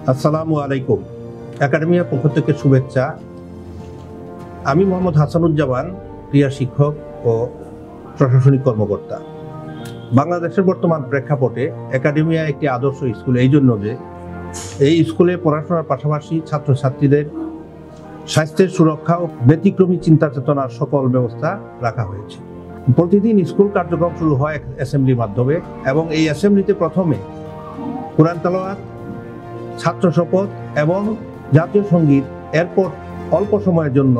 আসসালামু আলাইকুম। একাডেমির পক্ষ থেকে শুভেচ্ছা। আমি মোহাম্মদ হাসানুজ্জামান, ক্রীড়া শিক্ষক ও প্রশাসনিক কর্মকর্তা। বাংলাদেশের বর্তমান প্রেক্ষাপটে একাডেমিয়া একটি আদর্শ স্কুল এই জন্য যে এই স্কুলে পড়াশোনার পাশাপাশি ছাত্রছাত্রীদের স্বাস্থ্যের সুরক্ষা ও ব্যতিক্রমী চিন্তা চেতনার সকল ব্যবস্থা রাখা হয়েছে। প্রতিদিন স্কুল কার্যক্রম শুরু হয় অ্যাসেম্বলির মাধ্যমে এবং এই অ্যাসেম্বলিতে প্রথমে কোরআন তেলাওয়াত, ছাত্র শপথ এবং জাতীয় সঙ্গীত, এরপর অল্প সময়ের জন্য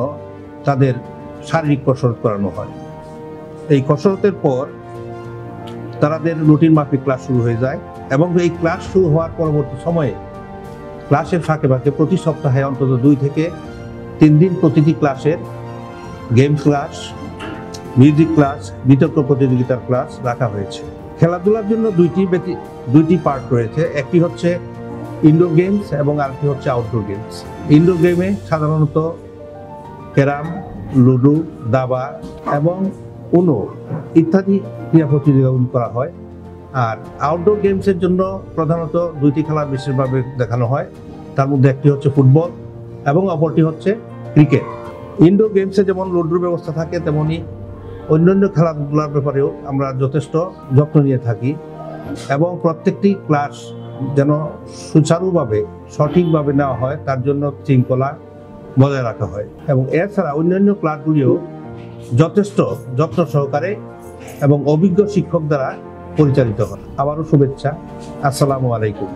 তাদের শারীরিক কসরত করানো হয়। এই কসরতের পর তাদের রুটিন মাফিক ক্লাস শুরু হয়ে যায় এবং এই ক্লাস শুরু হওয়ার পরবর্তী সময়ে ক্লাসের ফাঁকে ফাঁকে প্রতি সপ্তাহে অন্তত 2 থেকে 3 দিন প্রতিটি ক্লাসের গেম ক্লাস, মিউজিক ক্লাস, বিতর্ক প্রতিযোগিতার ক্লাস রাখা হয়েছে। খেলাধুলার জন্য দুইটি পার্ট রয়েছে। একটি হচ্ছে ইনডোর গেমস এবং আরেকটি হচ্ছে আউটডোর গেমস। ইনডোর গেমে সাধারণত ক্যারাম, লুডো, দাবা এবং উনো ইত্যাদি ক্রীড়া প্রতিযোগিতা করা হয়। আর আউটডোর গেমসের জন্য প্রধানত 2টি খেলা বিশেষভাবে দেখানো হয়। তার মধ্যে একটি হচ্ছে ফুটবল এবং অপরটি হচ্ছে ক্রিকেট। ইনডোর গেমসে যেমন লুডোর ব্যবস্থা থাকে, তেমনি অন্যান্য খেলাধুলার ব্যাপারেও আমরা যথেষ্ট যত্ন নিয়ে থাকি এবং প্রত্যেকটি ক্লাস যেন সুচারুভাবে সঠিকভাবে নেওয়া হয় তার জন্য শৃঙ্খলা বজায় রাখা হয় এবং এছাড়া অন্যান্য ক্লাসগুলিও যথেষ্ট যত্ন সহকারে এবং অভিজ্ঞ শিক্ষক দ্বারা পরিচালিত হয়। আবারও শুভেচ্ছা। আসসালামু আলাইকুম।